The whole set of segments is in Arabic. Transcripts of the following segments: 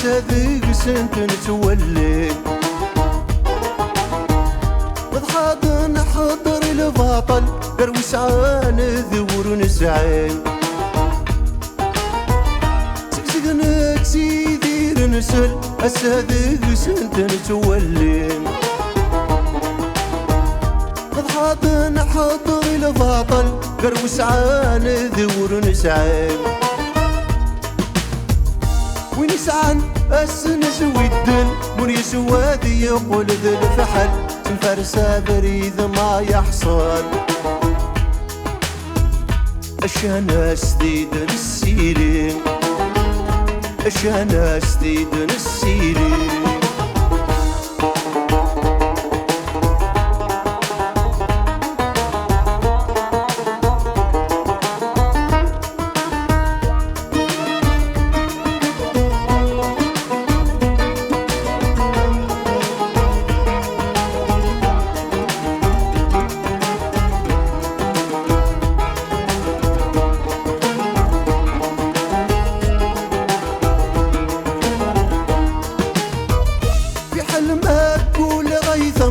أسهذي سنت نتولي مضحاض نحضر الباطل درويش عان ذور نسعين سكسكنك سيدير نسل أسهذي سنت نتولي مضحاض نحضر الباطل درويش عان ذور نسعين وين يسعن السنس ويدن من يسوادي يقول ذي الفحل تنفرسا بريد ما يحصل الشناس ديدن السيرين الشناس ديدن السيرين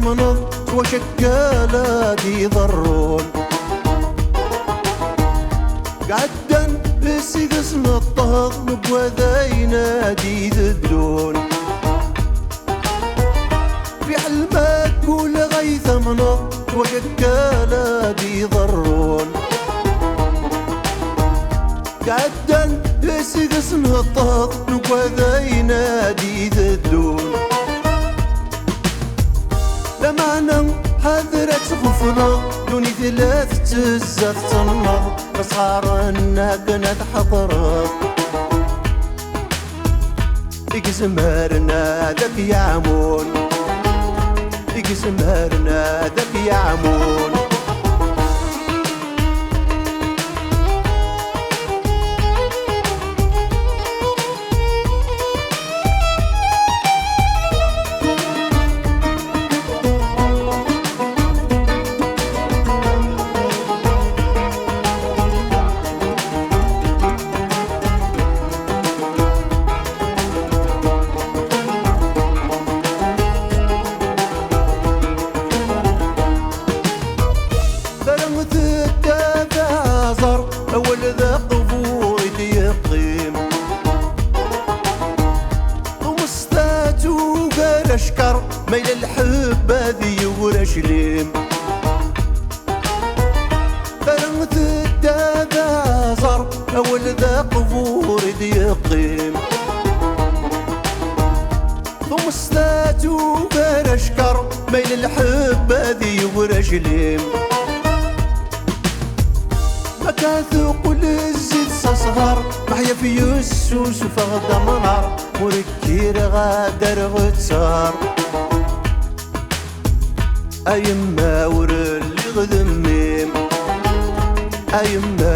منض وشكالة دي ضرون قعدن بسيقس نطهض نبوى ذينا دي ذدلون في حلمك قول غيث منض وشكالة دي ضرون قعدن بسيقس نطهض نبوى ذينا دي ذدلون لمعنا حذرت خفنا دوني ثلاث تزات تنض أصغارنا قنات حضرت إكزمارنا ذاك يعمون إكزمارنا ذاك يعمون أول ذا قبور يقيم ومستاتو قال أشكر ميل الحب هذي ورشليم فرمت الدابا زر أول ذا قبور يقيم ومستاتو قال أشكر ميل الحب هذي ورشليم كاثق للزيت صغار محيا في يسوس فغدا منار وركير غادر غتسار أيما ور اللي غذميم أيما